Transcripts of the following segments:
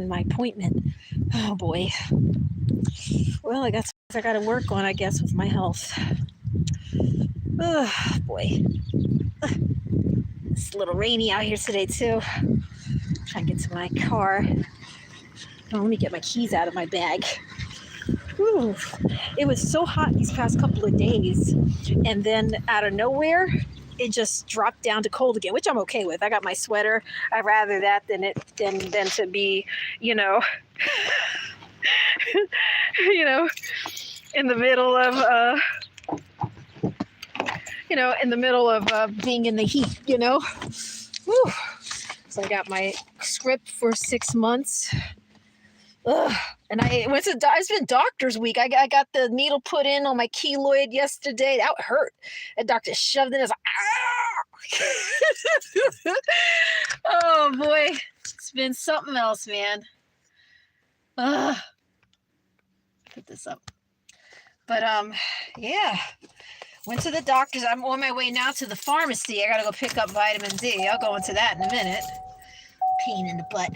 my appointment. Oh boy. Well, I got to work on, I guess, with my health. Oh boy. It's a little rainy out here today too. Trying to get to my car. Oh, let me get my keys out of my bag. Whew. It was so hot these past couple of days, and then out of nowhere, it just dropped down to cold again, which I'm okay with. I got my sweater. I'd rather that than to be, you know, you know, in the middle of being in the heat. Whew. So I got my script for 6 months. Ugh. And it's been doctor's week. I got the needle put in on my keloid yesterday. That hurt. That doctor shoved it in. I was like, ah! Oh boy. It's been something else, man. Put this up. But yeah. Went to the doctor's. I'm on my way now to the pharmacy. I gotta go pick up vitamin D. I'll go into that in a minute. Pain in the butt,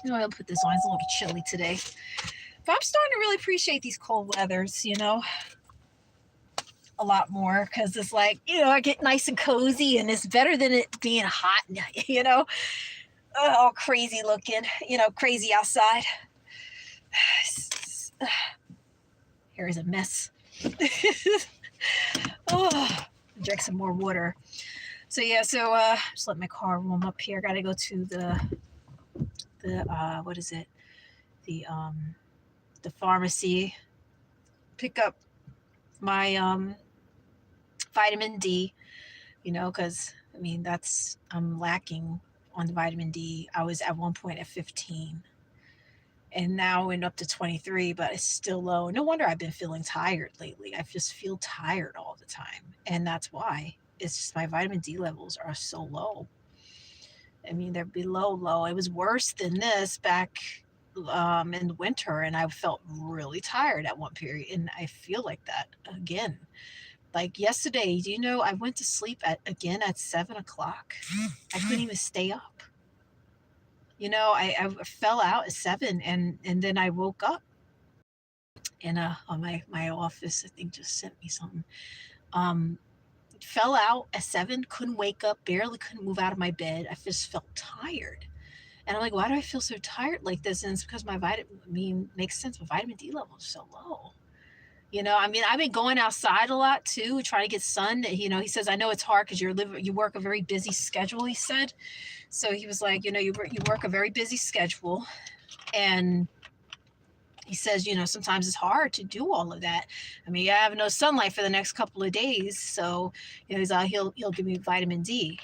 I'll put this on. It's a little chilly today. But I'm starting to really appreciate these cold weathers, a lot more, because it's like, I get nice and cozy, and it's better than it being hot, all crazy looking, crazy outside. Here is a mess. Drink some more water. So just let my car warm up here. Got to go to the what is it? The pharmacy. Pick up my vitamin D. Because I'm lacking on the vitamin D. I was at one point at 15. And now we're up to 23, but it's still low. No wonder I've been feeling tired lately. I just feel tired all the time. And that's why. It's just my vitamin D levels are so low. They're below low. It was worse than this back in the winter, and I felt really tired at one period. And I feel like that again. Like yesterday, I went to sleep at 7 o'clock. I couldn't even stay up. I fell out at 7, and then I woke up. And on my office, I think, just sent me something. Fell out at 7, couldn't wake up, barely couldn't move out of my bed. I just felt tired. And I'm like, why do I feel so tired like this? And it's because my makes sense, my vitamin D level is so low. I've been going outside a lot too, trying to get sun. He says, I know it's hard because you work a very busy schedule, he said. So he was like, you work a very busy schedule. And he says, sometimes it's hard to do all of that. I have no sunlight for the next couple of days. So, he'll give me vitamin D.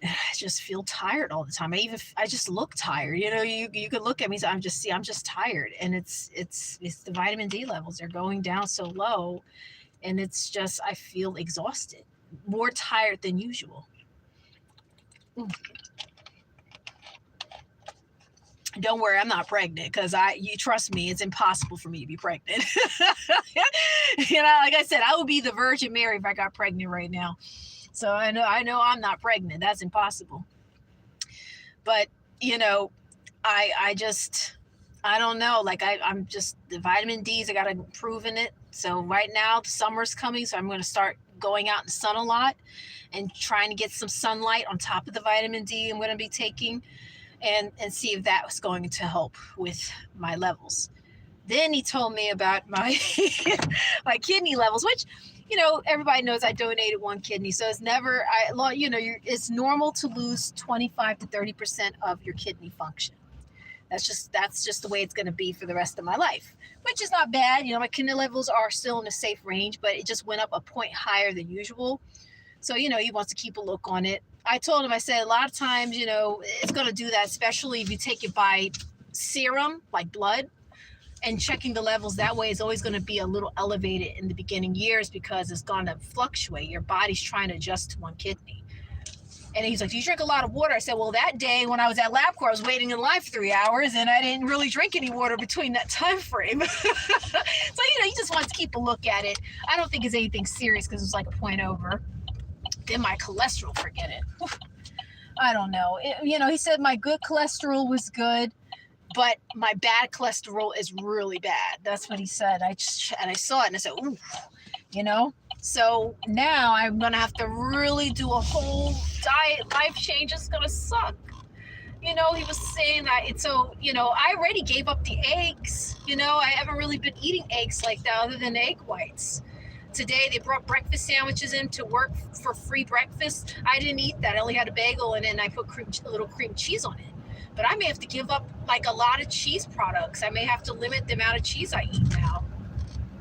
I just feel tired all the time. I just look tired. You could look at me. So I'm just tired. And it's the vitamin D levels. They're going down so low. And it's just, I feel exhausted, more tired than usual. Don't worry, I'm not pregnant, because you trust me, it's impossible for me to be pregnant. Like I said, I would be the Virgin Mary if I got pregnant right now. So I know I'm not pregnant. That's impossible. But, I don't know. Like I'm just, the vitamin D's, I got to improve in it. So right now, summer's coming, so I'm going to start going out in the sun a lot and trying to get some sunlight on top of the vitamin D I'm going to be taking. And see if that was going to help with my levels. Then he told me about my my kidney levels, which, everybody knows I donated one kidney. So it's it's normal to lose 25 to 30% of your kidney function. That's just the way it's going to be for the rest of my life, which is not bad. My kidney levels are still in a safe range, but it just went up a point higher than usual. So, he wants to keep a look on it. I told him, I said, a lot of times, it's going to do that, especially if you take it by serum, like blood, and checking the levels that way is always going to be a little elevated in the beginning years, because it's going to fluctuate. Your body's trying to adjust to one kidney. And he's like, do you drink a lot of water? I said, well, that day when I was at LabCorp, I was waiting in line for 3 hours, and I didn't really drink any water between that time frame. So, you just want to keep a look at it. I don't think it's anything serious, because it was like a point over. Then my cholesterol, forget it. I don't know. He said my good cholesterol was good, but my bad cholesterol is really bad. That's what he said. I saw it and I said, ooh, So now I'm going to have to really do a whole diet life change. It's going to suck. He was saying that I already gave up the eggs. I haven't really been eating eggs like that other than egg whites. Today they brought breakfast sandwiches in to work for free breakfast. I didn't eat that. I only had a bagel and then I put a little cream cheese on it. But I may have to give up like a lot of cheese products. I may have to limit the amount of cheese I eat now.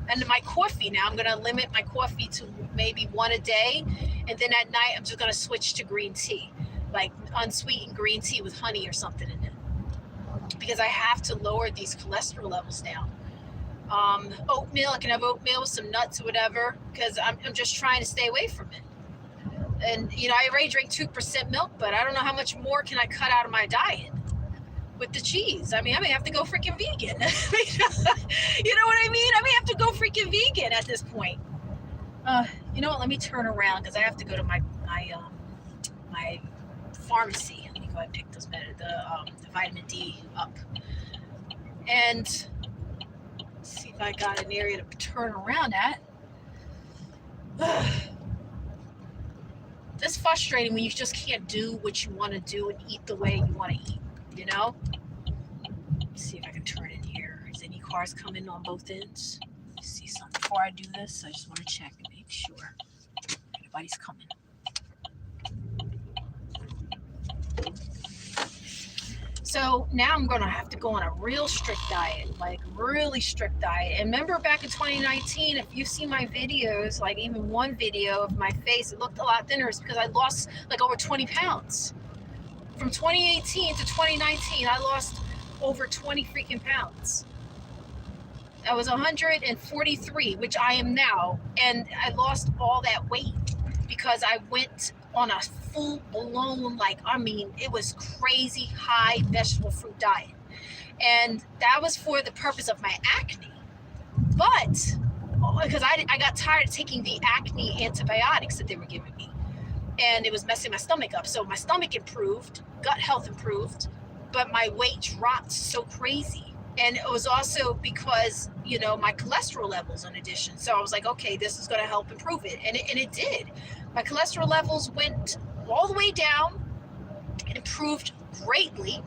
And my coffee now, I'm going to limit my coffee to maybe one a day. And then at night, I'm just going to switch to green tea, like unsweetened green tea with honey or something in it. Because I have to lower these cholesterol levels down. Oatmeal, I can have oatmeal with some nuts or whatever, because I'm just trying to stay away from it. And, I already drink 2% milk, but I don't know how much more can I cut out of my diet with the cheese. I may have to go freaking vegan. You know what I mean? I may have to go freaking vegan at this point. You know what? Let me turn around because I have to go to my pharmacy. Let me go ahead and pick those the vitamin D up. And see if I got an area to turn around at. It's frustrating when you just can't do what you want to do and eat the way you want to eat. Let's see if I can turn in here. Is any cars coming on both ends? Let's see something before I do this. I just want to check and make sure nobody's coming. So now I'm going to have to go on a real strict diet, like really strict diet. And remember back in 2019, if you see my videos, like even one video of my face, it looked a lot thinner. It's because I lost like over 20 pounds. From 2018 to 2019, I lost over 20 freaking pounds. I was 143, which I am now. And I lost all that weight because I went on a full blown, it was crazy high vegetable fruit diet. And that was for the purpose of my acne. But because I got tired of taking the acne antibiotics that they were giving me. And it was messing my stomach up. So my stomach improved, gut health improved, but my weight dropped so crazy. And it was also because, my cholesterol levels in addition. So I was like, okay, this is going to help improve it. And it did. My cholesterol levels went all the way down. It improved greatly.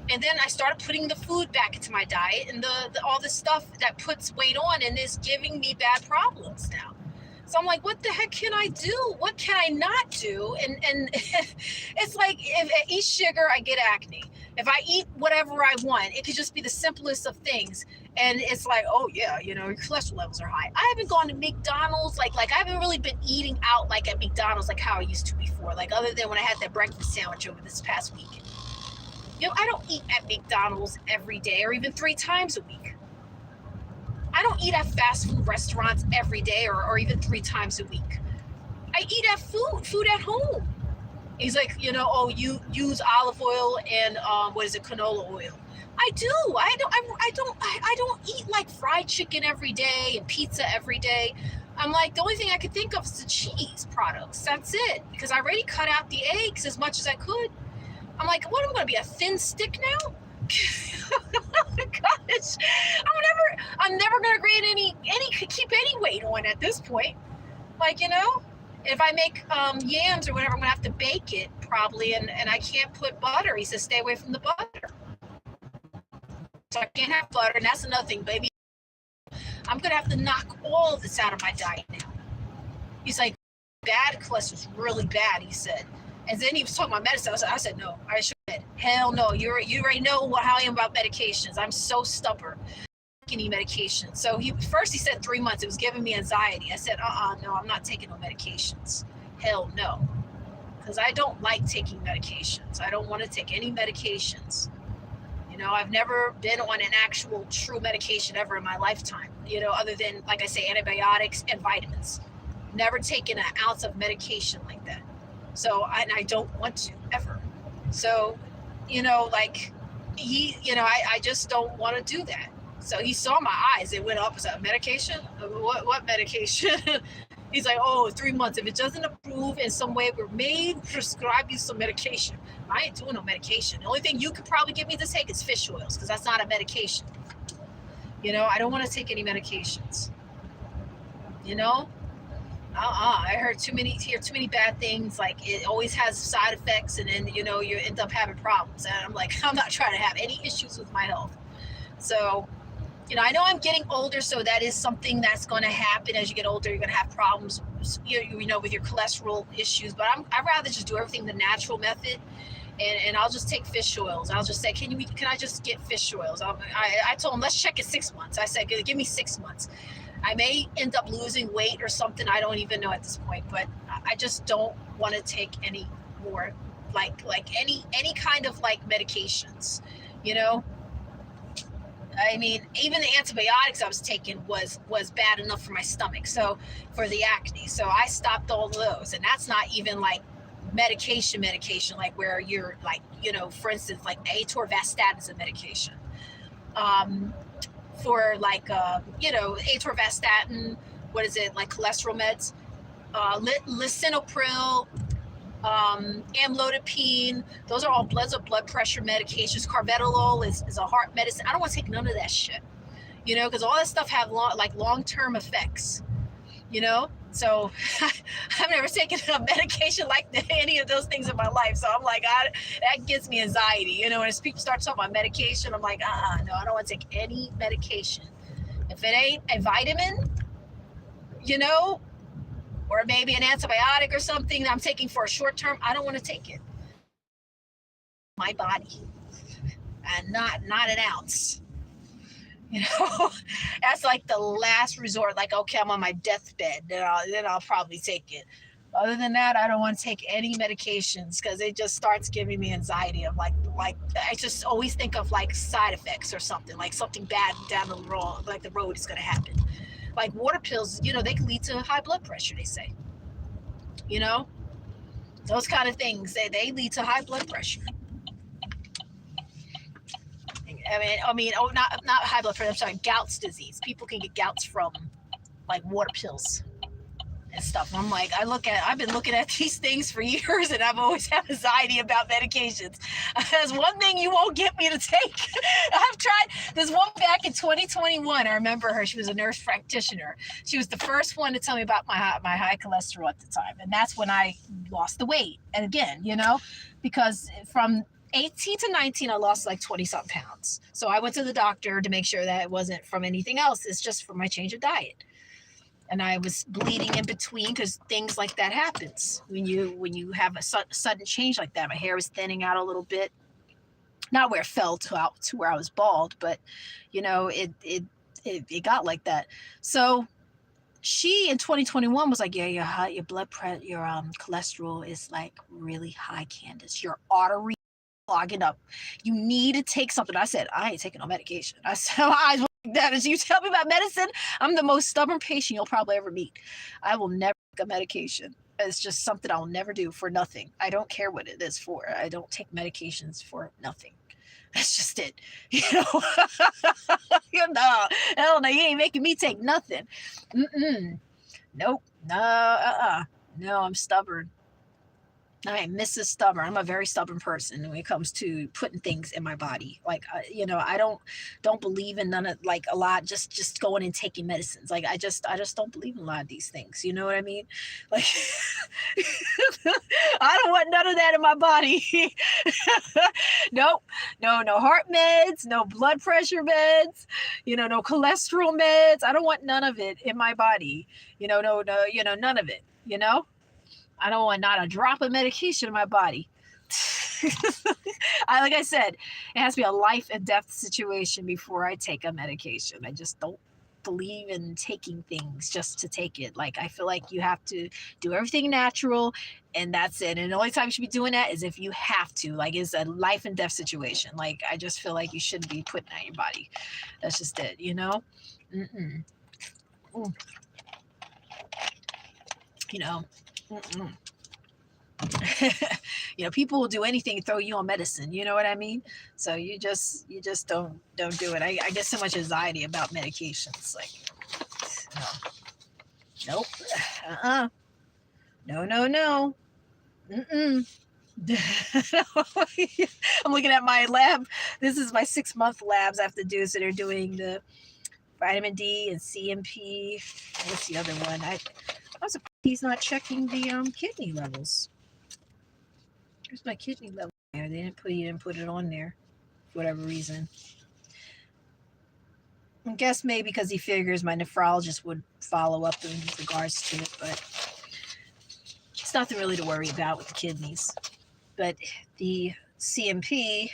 And then I started putting the food back into my diet and all the stuff that puts weight on and is giving me bad problems now. So I'm like, what the heck can I do? What can I not do? And it's like, if I eat sugar, I get acne. If I eat whatever I want, it could just be the simplest of things. And it's like, oh yeah, your cholesterol levels are high. I haven't gone to McDonald's. Like I haven't really been eating out like at McDonald's like how I used to before. Like other than when I had that breakfast sandwich over this past weekend. I don't eat at McDonald's every day or even 3 times a week. I don't eat at fast food restaurants every day or even 3 times a week. I eat at food at home. He's like, oh, you use olive oil and canola oil. I do. I don't eat like fried chicken every day and pizza every day. I'm like, the only thing I could think of is the cheese products. That's it. Because I already cut out the eggs as much as I could. I'm like, what am I going to be, a thin stick now? Gosh, I'm never gonna keep any weight on at this point. If I make yams or whatever, I'm gonna have to bake it probably, and I can't put butter. He says stay away from the butter, so I can't have butter. And that's another thing, baby. I'm gonna have to knock all of this out of my diet now. He's like, bad cholesterol is really bad, he said. And then he was talking about medicine. I said no. I should. Hell no. You already know how I am about medications. I'm so stubborn. Any medication. So first he said 3 months. It was giving me anxiety. I said, no, I'm not taking no medications. Hell no. Because I don't like taking medications. I don't want to take any medications. I've never been on an actual true medication ever in my lifetime. Other than, like I say, antibiotics and vitamins. Never taken an ounce of medication like that. So, and I don't want to ever. So, I just don't want to do that. So he saw my eyes. It went up. Is that medication? What medication? He's like, oh, 3 months. If it doesn't approve in some way, we may prescribe you some medication. I ain't doing no medication. The only thing you could probably get me to take is fish oils, because that's not a medication. You know, I don't want to take any medications. You know? I hear too many bad things. Like, it always has side effects, and then, you know, you end up having problems. And I'm like, I'm not trying to have any issues with my health. So, you know, I know I'm getting older, so that is something that's going to happen. As you get older, you're going to have problems, you know, with your cholesterol issues. But I'd rather just do everything the natural method, and I'll just take fish oils. I'll just say, can I just get fish oils? I told him, let's check it 6 months. I said, give me 6 months. I may end up losing weight or something. I don't even know at this point, but I just don't want to take any more, like any kind of like medications, you know. I mean, even the antibiotics I was taking was bad enough for my stomach, so for the acne. So I stopped all those, and that's not even like medication, like where you're like, you know, for instance, like atorvastatin is a medication. For like, you know, atorvastatin, what is it, like cholesterol meds, lisinopril, amlodipine, those are all blood pressure medications. Carvedilol is a heart medicine. I don't want to take none of that shit, you know, because all that stuff have long-term effects, you know. So I've never taken a medication like any of those things in my life. So I'm like, that gives me anxiety, you know. And as people start talking about medication, I'm like, no, I don't want to take any medication. If it ain't a vitamin, you know, or maybe an antibiotic or something that I'm taking for a short term, I don't want to take it. My body, and not an ounce. You know, that's like the last resort. Like, okay, I'm on my deathbed, then I'll probably take it. Other than that, I don't want to take any medications, because it just starts giving me anxiety. Of like I just always think of like side effects or something, like something bad down the road, like the road is going to happen. Like water pills, you know, they can lead to high blood pressure, they say. You know, those kind of things, they lead to high blood pressure. I mean, not high blood pressure. I'm sorry, gout's disease. People can get gouts from like water pills and stuff. I'm like, I've been looking at these things for years, and I've always had anxiety about medications. There's one thing you won't get me to take. I've tried. There's one back in 2021. I remember her. She was a nurse practitioner. She was the first one to tell me about my high cholesterol at the time, and that's when I lost the weight. And again, you know, because from 18 to 19, I lost like 20 something pounds. So I went to the doctor to make sure that it wasn't from anything else. It's just from my change of diet. And I was bleeding in between, because things like that happens when you have a sudden change like that. My hair was thinning out a little bit, not where it fell to where I was bald, but you know, it got like that. So she in 2021 was like, yeah, your blood pressure, your cholesterol is like really high, Candace. Your artery clogging up. You need to take something. I said, I ain't taking no medication. I said, my eyes were like that. As you tell me about medicine, I'm the most stubborn patient you'll probably ever meet. I will never take a medication. It's just something I'll never do for nothing. I don't care what it is for. I don't take medications for nothing. That's just it. You know, hell no, you ain't making me take nothing. Nope. No, no, I'm stubborn. I am Mrs. Stubborn. I'm a very stubborn person when it comes to putting things in my body. Like, you know, I don't believe in none of, like, a lot, just going and taking medicines. Like, I just don't believe in a lot of these things. You know what I mean? Like, I don't want none of that in my body. Nope. No heart meds, no blood pressure meds, you know, no cholesterol meds. I don't want none of it in my body. You know, no, you know, none of it, you know? I don't want not a drop of medication in my body. Like I said, it has to be a life and death situation before I take a medication. I just don't believe in taking things just to take it. Like, I feel like you have to do everything natural, and that's it. And the only time you should be doing that is if you have to. Like, it's a life and death situation. Like, I just feel like you shouldn't be putting that in your body. That's just it, you know? You know? You know, people will do anything to throw you on medicine. You know what I mean? So you just don't do it. I get so much anxiety about medications. Like, Nope. No, no, no. Mm-mm. I'm looking at my lab. This is my 6-month labs I have to do. So they're doing the vitamin D and CMP. What's the other one? I'm surprised he's not checking the kidney levels. There's my kidney level there. He didn't put it on there for whatever reason. I guess maybe because he figures my nephrologist would follow up in regards to it, but it's nothing really to worry about with the kidneys. But the CMP,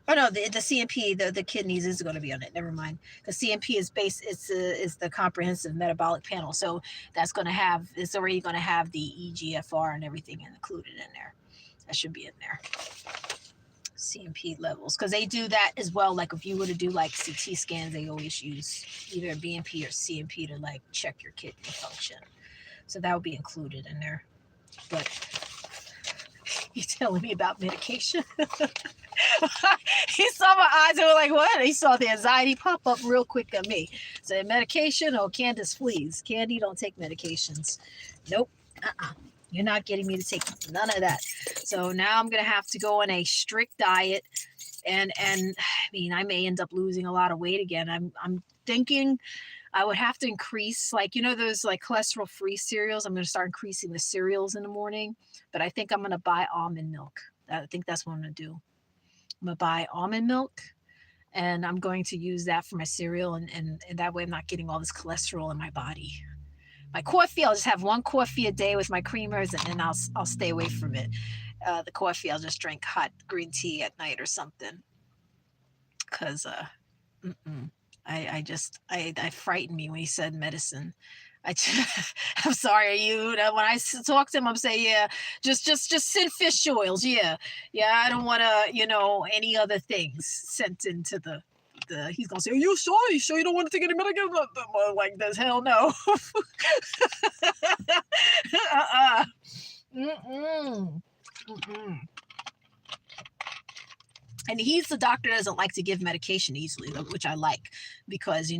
oh no, the CMP, the kidneys is going to be on it. Never mind. The CMP is is the comprehensive metabolic panel, so it's already going to have the EGFR and everything included in there. That should be in there. CMP levels, because they do that as well. Like if you were to do like CT scans, they always use either BNP or CMP to like check your kidney function. So that would be included in there. But he's telling me about medication. He saw my eyes and were like, what? He saw the anxiety pop up real quick on me. So medication or Candace, please. Candy, don't take medications. Nope. You're not getting me to take none of that. So now I'm going to have to go on a strict diet. And I mean, I may end up losing a lot of weight again. I'm thinking I would have to increase, like, you know, those like cholesterol free cereals. I'm going to start increasing the cereals in the morning, but I think I'm going to buy almond milk. I think that's what I'm going to do. I'm going to buy almond milk and I'm going to use that for my cereal. And that way I'm not getting all this cholesterol in my body. My coffee, I'll just have one coffee a day with my creamers, and then I'll stay away from it. The coffee, I'll just drink hot green tea at night or something. Because I frightened me when he said medicine. I'm sorry, when I talk to him, I'm saying, yeah, just send fish oils. Yeah. I don't want to, any other things sent into the he's gonna say, are you sure you don't want to take any medicine? Like this, hell no. And he's the doctor that doesn't like to give medication easily, which I like, because he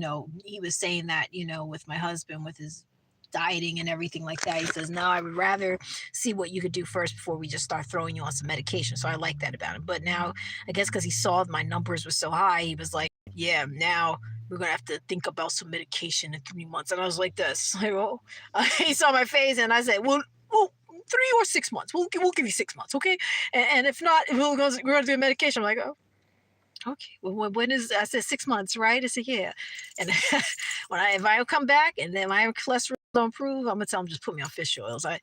was saying that with my husband, with his dieting and everything like that, he says, no, I would rather see what you could do first before we just start throwing you on some medication. So I like that about him. But now, I guess because he saw my numbers were so high, he was like, yeah, now we're gonna have to think about some medication in 3 months. And I was like this, like, oh. He saw my face and I said, well 3 or 6 months, we'll give you 6 months, okay? And if not, we're gonna do a medication. I'm like, oh, okay, well, when is, I said 6 months, right? I said, yeah. And if I come back and then my cholesterol don't improve, I'm gonna tell them just put me on fish oils. I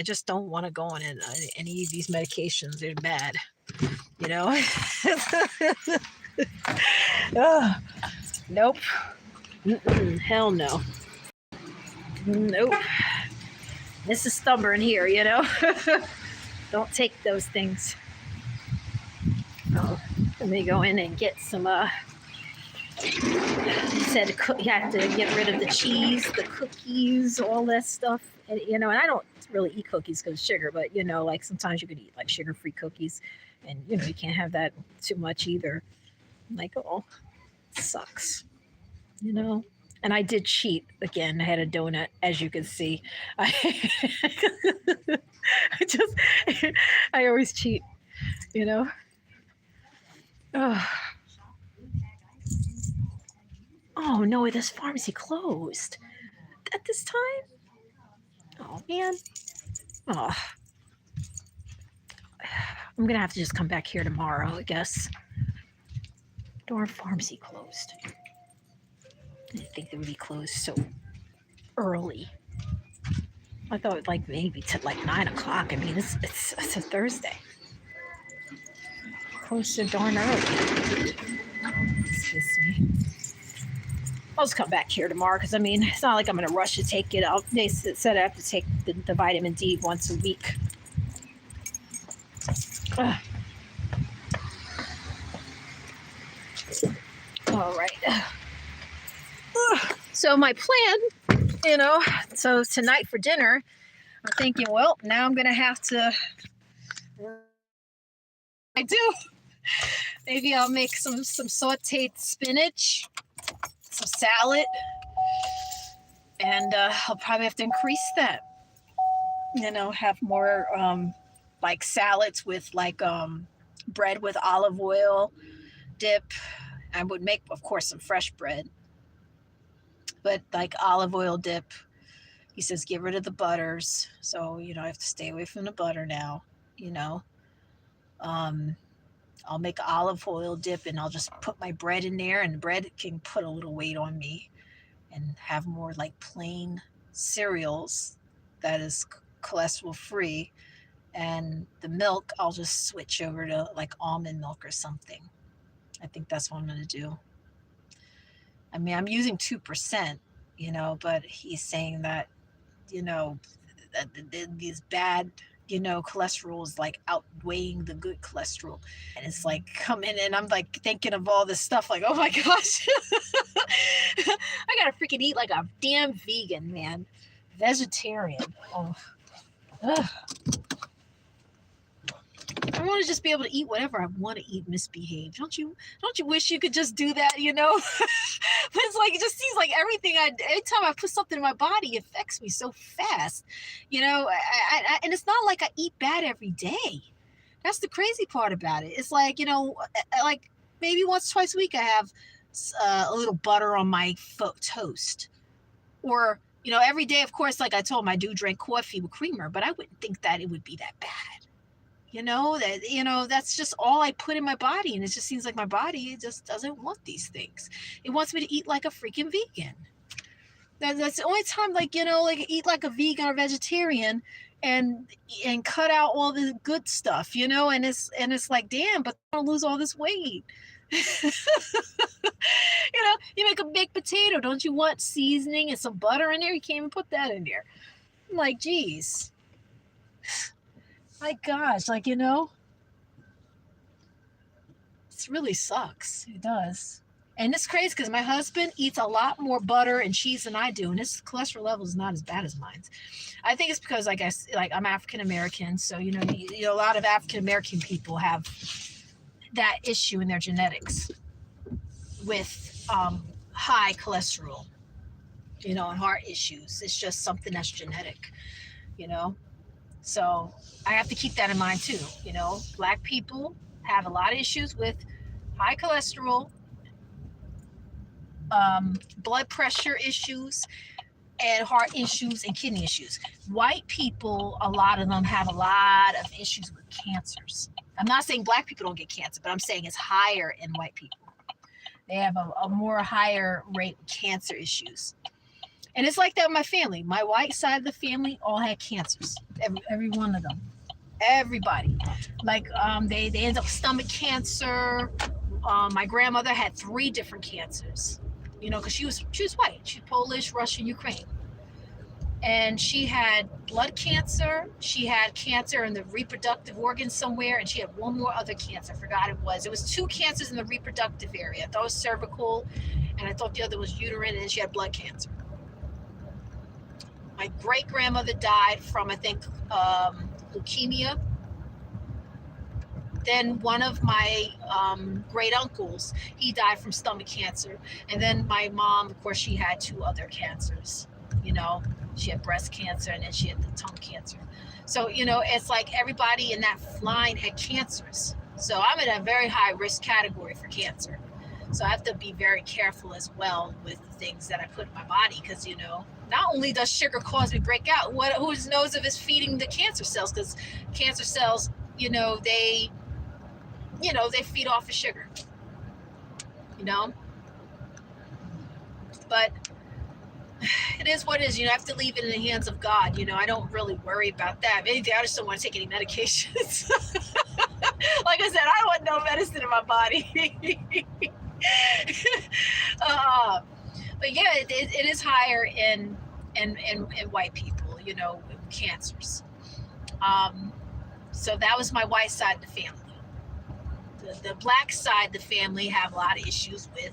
just don't want to go on any of these medications. They're bad, Nope. Hell no. Nope. This is stubborn here, Don't take those things. Oh, let me go in and get some, he said you have to get rid of the cheese, the cookies, all that stuff. And, and I don't really eat cookies because of sugar, but, like sometimes you could eat like sugar-free cookies and, you can't have that too much either. I'm like, oh, it sucks, And I did cheat again. I had a donut, as you can see. I always cheat, Oh no, this pharmacy closed at this time. Oh man. Oh, I'm gonna have to just come back here tomorrow, I guess. Darn pharmacy closed. I didn't think they would be closed so early. I thought like maybe to like 9 o'clock. I mean, it's a Thursday. Closed so darn early. Excuse me. I'll just come back here tomorrow because I mean, it's not like I'm going to rush to take it out. They said I have to take the vitamin D once a week. All right. So my plan, so tonight for dinner, I'm thinking, well, now I'm going to have to, maybe I'll make some sauteed spinach, some salad, And I'll probably have to increase that. Have more like salads with like bread with olive oil dip. I would make, of course, some fresh bread, but like olive oil dip. He says get rid of the butters, so I have to stay away from the butter now. You know, um, I'll make olive oil dip, and I'll just put my bread in there, and the bread can put a little weight on me, and have more like plain cereals that is cholesterol free. And the milk, I'll just switch over to like almond milk or something. I think that's what I'm going to do. I mean, I'm using 2%, but he's saying that, you know, these bad, cholesterol is like outweighing the good cholesterol. And it's like coming in, I'm like thinking of all this stuff, like, oh my gosh, I gotta freaking eat like a damn vegan, man. Vegetarian. Oh. Ugh. I want to just be able to eat whatever I want to eat, misbehave. Don't you wish you could just do that, But it's like, it just seems like every time I put something in my body, it affects me so fast. And it's not like I eat bad every day. That's the crazy part about it. It's like, like maybe once, twice a week, I have a little butter on my toast. Or, every day, of course, like I told him, I do drink coffee with creamer, but I wouldn't think that it would be that bad. That's just all I put in my body. And it just seems like my body just doesn't want these things. It wants me to eat like a freaking vegan. That's the only time, like, like eat like a vegan or vegetarian and cut out all the good stuff, and it's like, damn, but I'm gonna lose all this weight. You make a baked potato. Don't you want seasoning and some butter in there? You can't even put that in there. I'm like, geez. My gosh, like, it really sucks. It does. And it's crazy because my husband eats a lot more butter and cheese than I do, and his cholesterol level is not as bad as mine. I think it's because, I guess, like, I'm African American, so a lot of African American people have that issue in their genetics with high cholesterol, and heart issues. It's just something that's genetic, So I have to keep that in mind too. Black people have a lot of issues with high cholesterol, blood pressure issues, and heart issues and kidney issues. White people, a lot of them have a lot of issues with cancers. I'm not saying black people don't get cancer, but I'm saying it's higher in white people. They have a more higher rate of cancer issues. And it's like that with my family. My white side of the family all had cancers. Every one of them. Everybody. Like, they end up with stomach cancer. My grandmother had 3 different cancers. Because she was white. She's Polish, Russian, Ukraine. And she had blood cancer. She had cancer in the reproductive organ somewhere. And she had one more other cancer. I forgot it was. It was 2 cancers in the reproductive area. I thought it was cervical. And I thought the other was uterine. And she had blood cancer. My great-grandmother died from, I think, leukemia. Then one of my great uncles, he died from stomach cancer. And then my mom, of course, she had 2 other cancers. She had breast cancer, and then she had the tongue cancer. So, it's like everybody in that line had cancers. So I'm in a very high risk category for cancer. So I have to be very careful as well with the things that I put in my body, because, not only does sugar cause me to break out, who knows if it's feeding the cancer cells? Because cancer cells, they feed off of sugar, But it is what it is. You have to leave it in the hands of God. I don't really worry about that. Maybe I just don't want to take any medications. Like I said, I don't want no medicine in my body. But yeah, it is higher in white people, with cancers. So that was my white side of the family. The black side of the family have a lot of issues with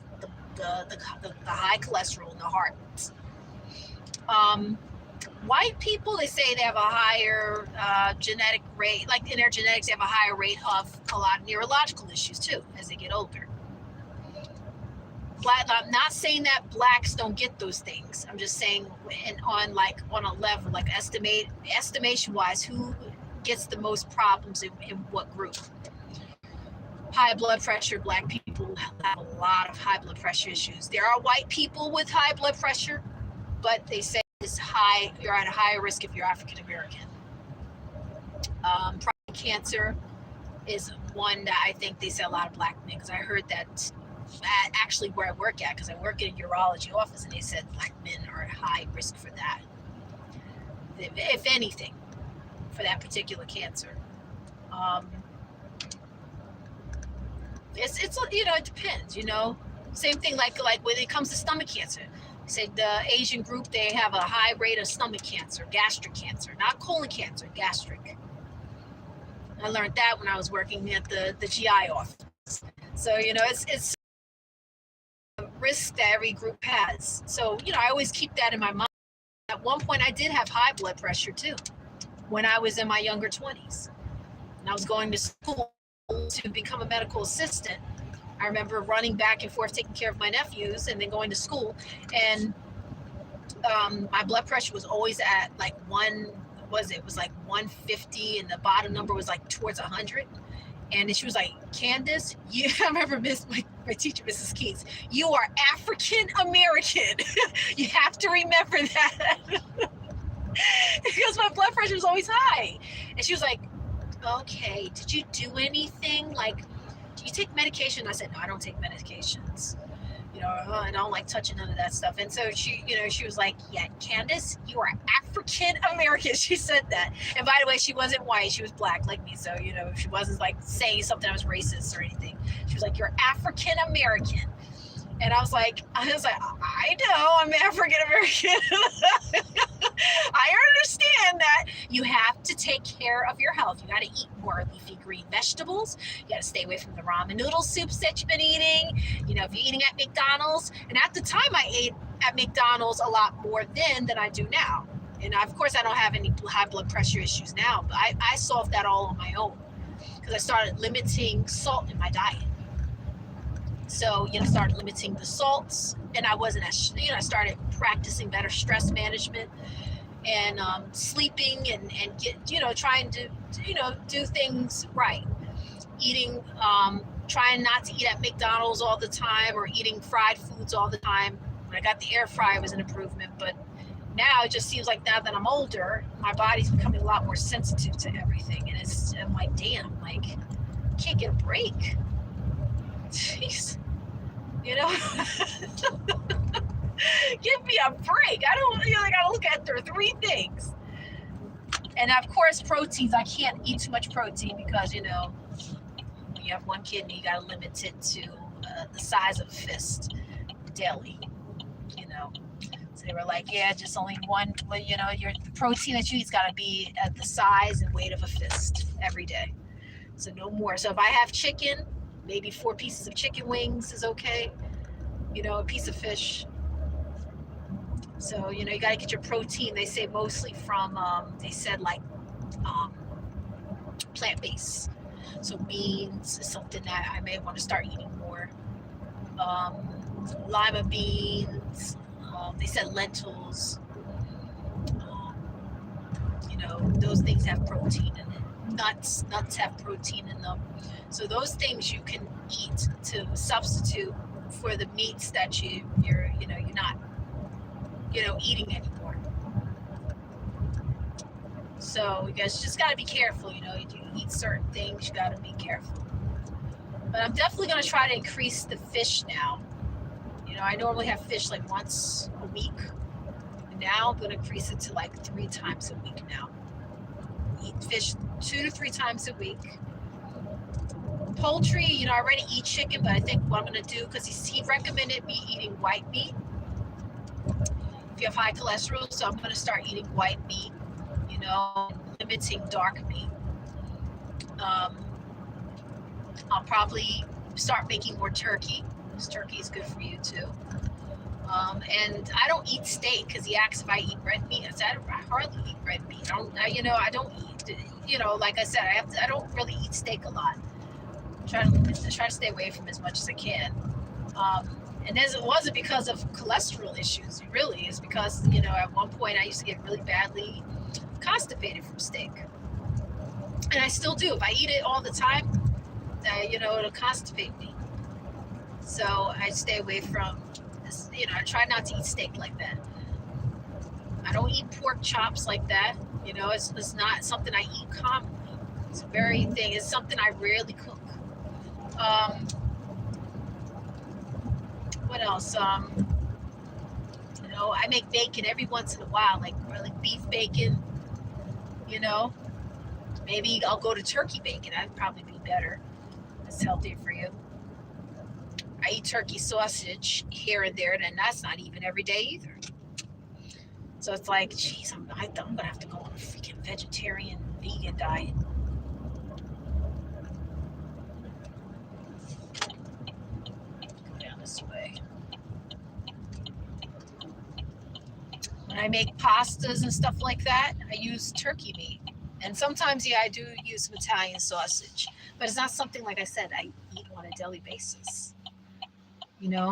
the high cholesterol in the heart. White people, they say they have a higher genetic rate, like in their genetics, they have a higher rate of a lot of neurological issues too as they get older. I'm not saying that blacks don't get those things. I'm just saying, on a level, like estimation wise, who gets the most problems in what group? High blood pressure. Black people have a lot of high blood pressure issues. There are white people with high blood pressure, but they say it's high. You're at a higher risk if you're African American. Prostate cancer is one that I think they say a lot of black men, because I heard that actually where I work at, because I work in a urology office, and they said black men are at high risk for that, if anything, for that particular cancer. It's it depends, same thing like when it comes to stomach cancer. Say the Asian group, they have a high rate of stomach cancer, gastric cancer, not colon cancer, gastric. I learned that when I was working at the GI office. So it's a risk that every group has. So I always keep that in my mind. At one point I did have high blood pressure too, when I was in my younger 20s, and I was going to school to become a medical assistant. I remember running back and forth taking care of my nephews and then going to school, and my blood pressure was always at like it was like 150, and the bottom number was like towards 100. And she was like, Candace, I remember my teacher, Mrs. Keats, you are African American. You have to remember that. Because my blood pressure was always high. And she was like, okay, did you do anything? Like, do you take medication? I said, no, I don't take medications. I don't like touching none of that stuff. And so she was like, yeah, Candace, you are African American. She said that. And by the way, she wasn't white. She was black like me. So, she wasn't like saying something that was racist or anything. She was like, you're African American. And I was like, I know I'm African American. I understand that you have to take care of your health. You got to eat more leafy green vegetables. You got to stay away from the ramen noodle soups that you've been eating. If you're eating at McDonald's. And at the time, I ate at McDonald's a lot more then than I do now. And of course, I don't have any high blood pressure issues now, but I solved that all on my own, because I started limiting salt in my diet. So, started limiting the salts, and I wasn't as, I started practicing better stress management and sleeping and get, trying to, do things right. Eating, trying not to eat at McDonald's all the time or eating fried foods all the time. When I got the air fryer, it was an improvement, but now it just seems like now that I'm older, my body's becoming a lot more sensitive to everything. And I'm like, damn, like, I can't get a break. Jeez, give me a break. I don't gotta look at the three things. And of course, proteins. I can't eat too much protein because when you have one kidney, you gotta limit it to the size of a fist daily. So they were like, yeah, just only one. Well, your protein that you eat's gotta be at the size and weight of a fist every day. So no more. So if I have chicken, maybe 4 pieces of chicken wings is okay. A piece of fish. So, you got to get your protein. They say mostly from, they said like plant-based. So beans is something that I may want to start eating more. Lima beans. They said lentils. Those things have protein in it. Nuts have protein in them. So those things you can eat to substitute for the meats that you're not, eating anymore. So you guys just got to be careful. You eat certain things, you got to be careful. But I'm definitely going to try to increase the fish now. I normally have fish like once a week. And now I'm going to increase it to like 3 times a week now. Eat fish 2 to 3 times a week. Poultry, I already eat chicken, but I think what I'm going to do, because he recommended me eating white meat if you have high cholesterol, so I'm going to start eating white meat, limiting dark meat. I'll probably start making more turkey, because turkey is good for you too. And I don't eat steak, because he asked if I eat red meat. I said, I hardly eat red meat. I don't eat, like I said, I don't really eat steak a lot. Try to stay away from as much as I can. And it wasn't because of cholesterol issues. It really is because, at one point I used to get really badly constipated from steak. And I still do. If I eat it all the time, it'll constipate me. So I stay away from this. I try not to eat steak like that. I don't eat pork chops like that. It's not something I eat commonly. It's a very thing. It's something I rarely cook. What else? I make bacon every once in a while, like beef bacon. Maybe I'll go to turkey bacon. That'd probably be better. It's healthier for you. I eat turkey sausage here and there, and that's not even every day either. So it's like, geez, I'm gonna have to go on a freaking vegetarian, vegan diet. Go down this way. When I make pastas and stuff like that, I use turkey meat. And sometimes, I do use some Italian sausage. But it's not something, like I said, I eat on a daily basis.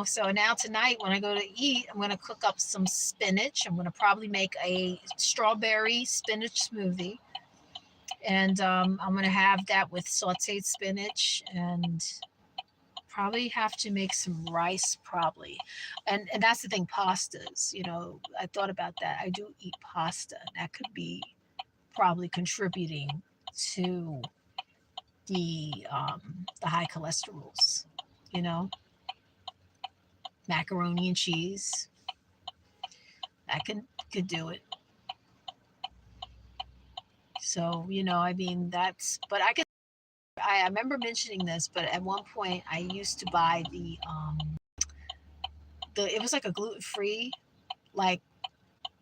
So now tonight when I go to eat, I'm going to cook up some spinach. I'm going to probably make a strawberry spinach smoothie. And I'm going to have that with sauteed spinach, and probably have to make some rice probably. And that's the thing, pastas. I thought about that. I do eat pasta. That could be probably contributing to the high cholesterols, macaroni and cheese. That could do it. So, but I remember mentioning this, but at one point I used to buy it was like a gluten-free, like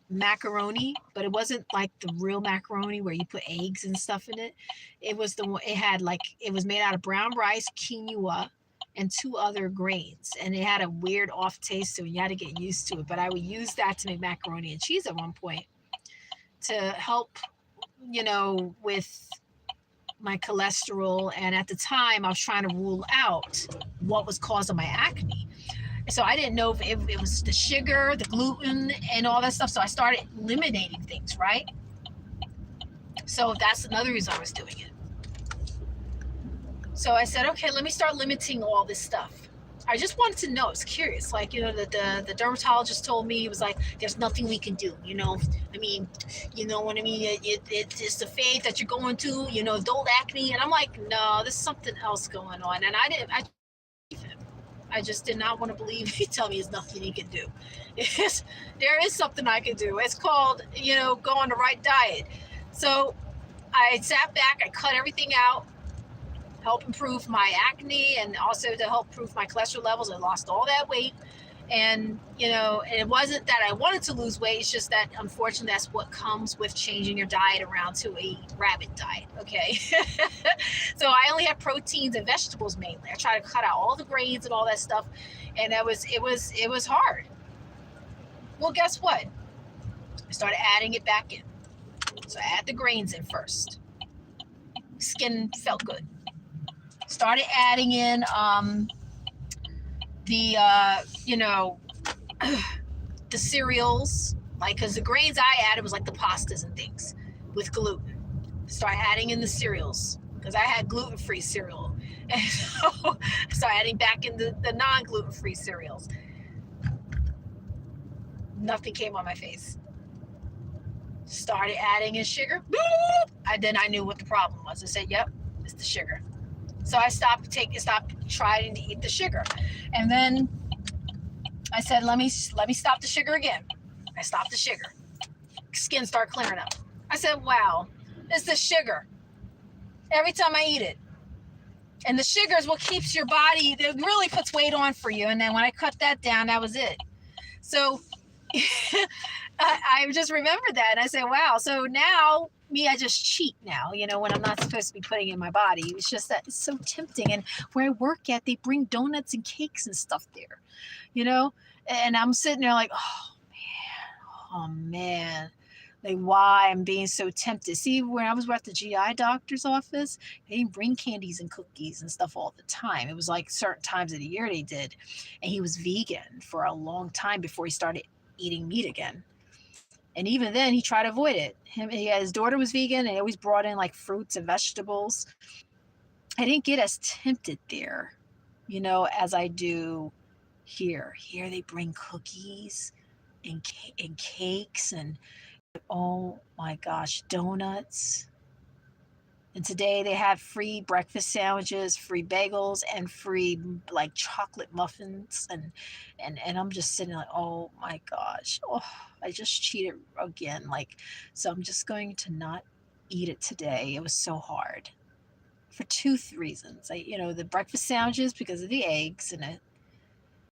macaroni, but it wasn't like the real macaroni where you put eggs and stuff in it. It was it was made out of brown rice, quinoa, and 2 other grains, and it had a weird off taste to it. You had to get used to it, but I would use that to make macaroni and cheese at one point to help, with my cholesterol. And at the time I was trying to rule out what was causing my acne. So I didn't know if it was the sugar, the gluten, and all that stuff. So I started eliminating things, right? So that's another reason I was doing it. So I said, okay, let me start limiting all this stuff. I just wanted to know. I was curious. Like, the dermatologist told me, he was like, there's nothing we can do. You know what I mean? It's the phase that you're going to, adult acne. And I'm like, no, there's something else going on. And I just did not want to believe he tell me there's nothing he can do. There is something I can do. It's called, go on the right diet. So I sat back, I cut everything out, help improve my acne, and also to help improve my cholesterol levels. I lost all that weight. And, it wasn't that I wanted to lose weight. It's just that, unfortunately, that's what comes with changing your diet around to a rabbit diet. Okay. So I only have proteins and vegetables mainly. I try to cut out all the grains and all that stuff. And it was hard. Well, guess what? I started adding it back in. So I add the grains in first. Skin felt good. Started adding in, the cereals, like, because the grains I added was like the pastas and things with gluten. Start adding in the cereals because I had gluten-free cereal, and so start adding back in the non-gluten-free cereals. Nothing came on my face. Started adding in sugar. Then I knew what the problem was. I said, yep, it's the sugar. So I stopped trying to eat the sugar. And then I said, let me stop the sugar again. I stopped the sugar. Skin started clearing up. I said, wow, it's the sugar. Every time I eat it. And the sugar is what keeps your body, it really puts weight on for you. And then when I cut that down, that was it. So I just remembered that. And I said, wow. So now, I just cheat now, when I'm not supposed to be putting it in my body. It's just that it's so tempting. And where I work at, they bring donuts and cakes and stuff there, and I'm sitting there like, oh man, like why I'm being so tempted. See, when I was at the GI doctor's office, they didn't bring candies and cookies and stuff all the time. It was like certain times of the year they did. And he was vegan for a long time before he started eating meat again. And even then, he tried to avoid it. His daughter was vegan, and he always brought in like fruits and vegetables. I didn't get as tempted there, as I do here. Here they bring cookies and cakes and oh my gosh, donuts. And today they have free breakfast sandwiches, free bagels, and free like chocolate muffins. And I'm just sitting like, oh my gosh, oh, I just cheated again. Like, so I'm just going to not eat it today. It was so hard for two reasons. The breakfast sandwiches because of the eggs in it,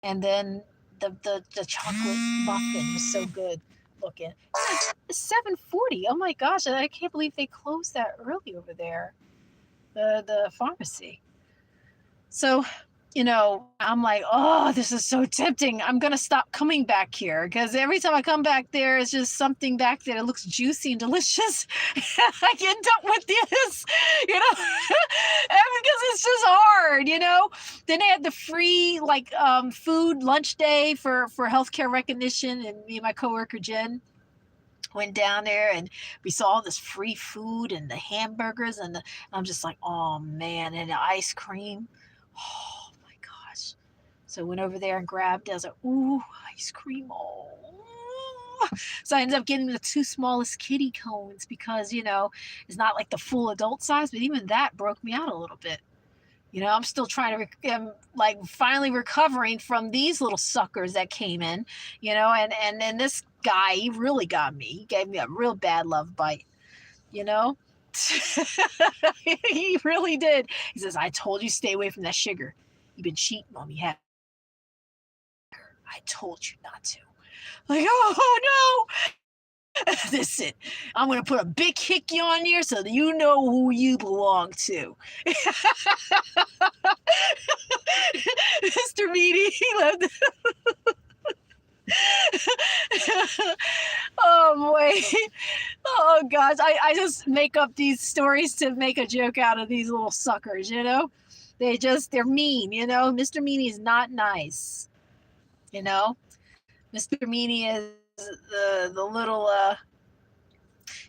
and then the chocolate muffin was so good looking. It's 7:40. Oh my gosh, I can't believe they closed that early over there, the pharmacy. So, I'm like, oh, this is so tempting. I'm going to stop coming back here because every time I come back there, it's just something back there that looks juicy and delicious. I end up with this, because it's just hard, Then they had the free food lunch day for healthcare recognition, and me and my coworker Jen went down there and we saw all this free food and the hamburgers and I'm just like, oh man, and the ice cream. Oh my gosh. So I went over there and grabbed it. I was like, ooh, ice cream. Oh. So I ended up getting the two smallest kiddie cones because, it's not like the full adult size, but even that broke me out a little bit. I'm still trying to, finally recovering from these little suckers that came in, and this guy, he really got me. He gave me a real bad love bite, He really did. He says, I told you stay away from that sugar. You've been cheating on me. I told you not to. Like, oh no. Listen, I'm going to put a big hickey on you so that you know who you belong to. Mr. Meaty, he loved it. Oh boy. Oh gosh. I just make up these stories to make a joke out of these little suckers, They're mean, Mr. Meany is not nice. Mr. Meany is the little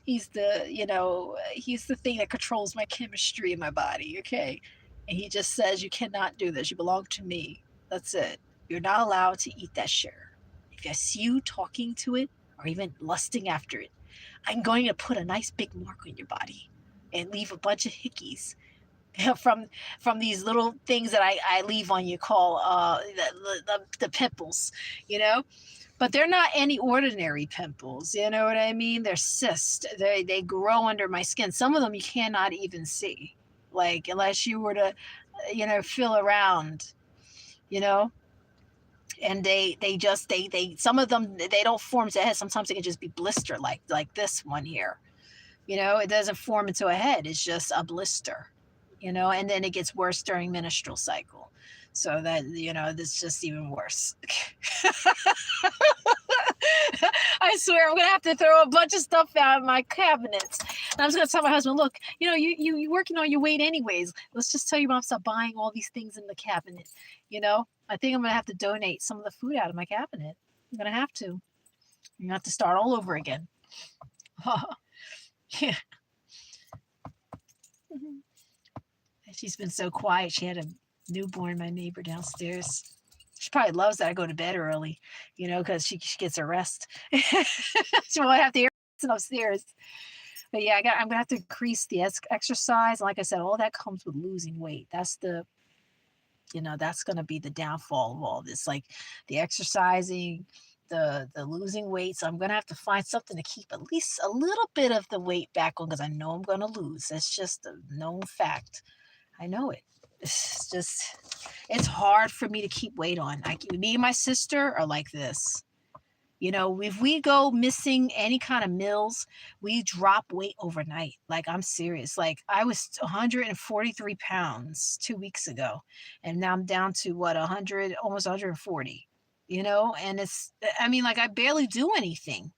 he's the thing that controls my chemistry in my body, okay? And he just says, you cannot do this. You belong to me. That's it. You're not allowed to eat that sugar. If I see you talking to it or even lusting after it, I'm going to put a nice big mark on your body and leave a bunch of hickeys from these little things that I leave on you called the pimples, But they're not any ordinary pimples, you know what I mean? They're cysts. They grow under my skin. Some of them you cannot even see, like unless you were to, feel around, And they some of them they don't form to a head. Sometimes it can just be blister like this one here. It doesn't form into a head. It's just a blister, and then it gets worse during menstrual cycle. So that, this is just even worse. I swear I'm going to have to throw a bunch of stuff out of my cabinets. And I'm just going to tell my husband, look, you're working on your weight anyways. Let's just tell your mom to stop buying all these things in the cabinet. I think I'm going to have to donate some of the food out of my cabinet. I'm going to have to. I'm going to have to start all over again. Yeah. She's been so quiet. She had a newborn, my neighbor downstairs. She probably loves that I go to bed early, because she gets her rest. She won't have to hear upstairs. But yeah, I'm gonna have to increase the exercise. And like I said, all that comes with losing weight. That's that's gonna be the downfall of all this, like the exercising, the losing weight. So I'm gonna have to find something to keep at least a little bit of the weight back on because I know I'm gonna lose. That's just a known fact. I know it. It's hard for me to keep weight on. Me and my sister are like this. If we go missing any kind of meals, we drop weight overnight. Like, I'm serious. Like, I was 143 pounds 2 weeks ago, and now I'm down to 100, almost 140, and I barely do anything,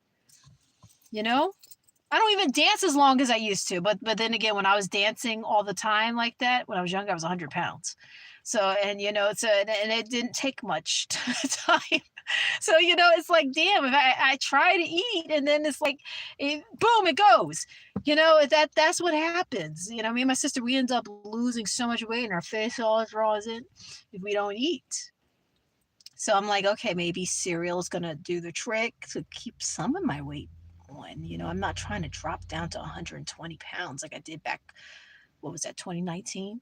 I don't even dance as long as I used to. But then again, when I was dancing all the time like that, when I was younger, I was 100 pounds. So, and and it didn't take much time. So, it's like, damn, if I try to eat and then it's like, boom, it goes. That's what happens. Me and my sister, we end up losing so much weight and our face all draws in if we don't eat. So I'm like, okay, maybe cereal is going to do the trick to keep some of my weight on. I'm not trying to drop down to 120 pounds like I did back, what was that, 2019?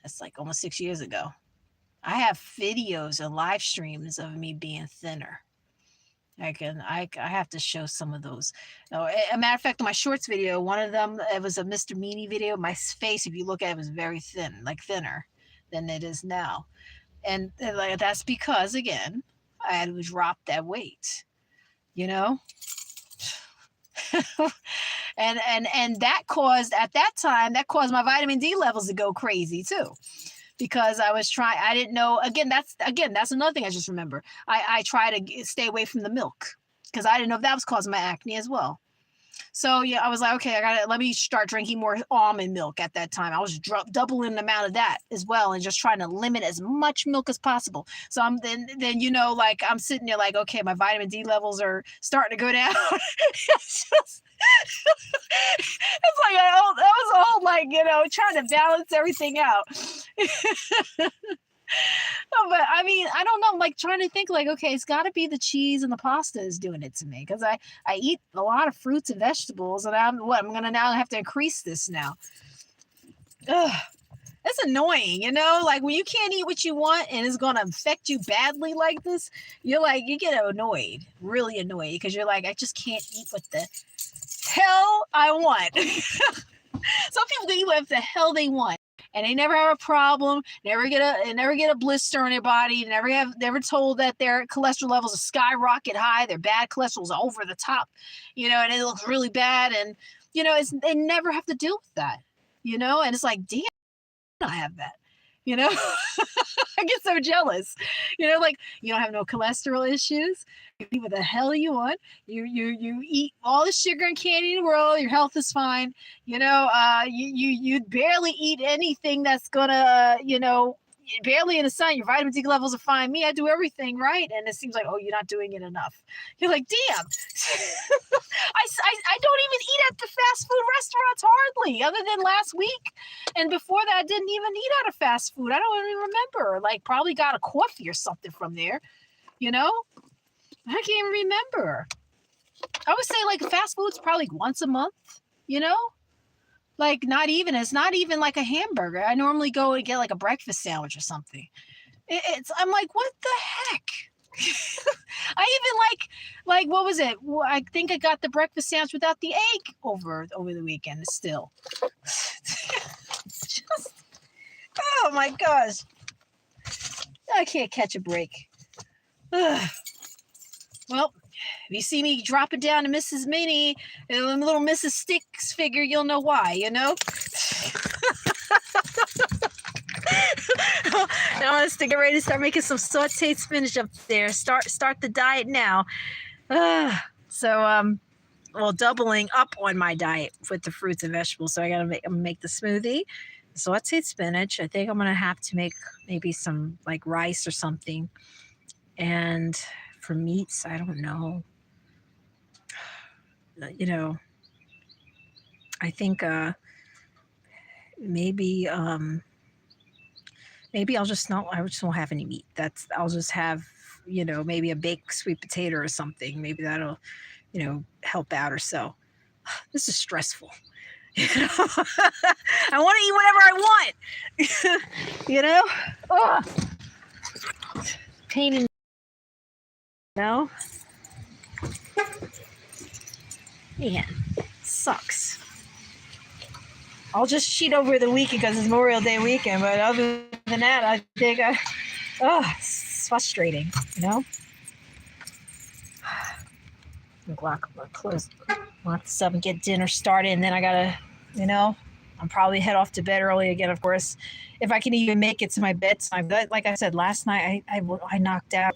That's like almost 6 years ago. I have videos and live streams of me being thinner. I have to show some of those. Oh, a matter of fact, in my shorts video, one of them, it was a Mr. Meanie video. My face, if you look at it, was very thin, like thinner than it is now. And like, that's because, again, I had to drop that weight, and that caused, at that time, my vitamin D levels to go crazy too. Because I didn't know, that's another thing I just remember. I try to stay away from the milk because I didn't know if that was causing my acne as well. So yeah, I was like, okay, let me start drinking more almond milk at that time. I was doubling the amount of that as well and just trying to limit as much milk as possible. So I'm like I'm sitting there like, okay, my vitamin D levels are starting to go down. It's like that was a whole like, trying to balance everything out. But I mean, I don't know, like trying to think like, okay, it's got to be the cheese and the pasta is doing it to me because I eat a lot of fruits and vegetables and I'm going to now have to increase this now. Ugh. It's annoying, like when you can't eat what you want and it's going to affect you badly like this, you get annoyed, really annoyed because you're like, I just can't eat what the hell I want. Some people can eat what the hell they want. And they never have a problem, never get a blister on their body, never told that their cholesterol levels are skyrocket high, their bad cholesterol is over the top, and it looks really bad. And, they never have to deal with that, and it's like, damn, I have that, I get so jealous, like you don't have no cholesterol issues. You eat what the hell you want. You eat all the sugar and candy in the world. Your health is fine. You barely eat anything that's gonna, barely in the sun. Your vitamin D levels are fine. Me, I do everything right, and it seems like, oh, you're not doing it enough. You're like, damn. I don't even eat at the fast food restaurants hardly, other than last week, and before that, I didn't even eat out of fast food. I don't even remember. Like, probably got a coffee or something from there. I can't even remember. I would say like fast food's probably once a month, like it's not even like a hamburger. I normally go and get like a breakfast sandwich or something. I'm like, what the heck? I even like what was it? I think I got the breakfast sandwich without the egg over the weekend still. Oh my gosh. I can't catch a break. Well, if you see me dropping down to Mrs. Minnie, a little Mrs. Sticks figure, you'll know why, Now I'm going to get ready to start making some sauteed spinach up there. Start the diet now. Doubling up on my diet with the fruits and vegetables. So I'm gonna make the smoothie, the sauteed spinach. I think I'm gonna have to make maybe some like rice or something. And for meats, I don't know. I think maybe I just won't have any meat. I'll just have, maybe a baked sweet potato or something. Maybe that'll, help out or so. This is stressful. I want to eat whatever I want. Pain in yeah, sucks. I'll just cheat over the weekend because it's Memorial Day weekend, but other than that, I think it's frustrating, I'll close lock this up and get dinner started, and then I gotta, I'm probably head off to bed early again, of course, if I can even make it to my bedtime. But like I said, last night I knocked out.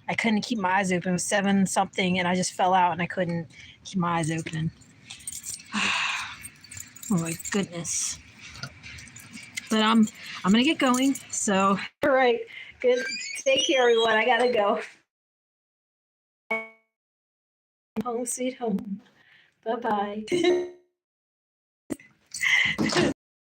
I couldn't keep my eyes open. It was 7 something, and I just fell out, and I couldn't keep my eyes open. Oh my goodness. But I'm gonna get going. So All right. Good. Take care, everyone. I gotta go. Home sweet home. Bye bye.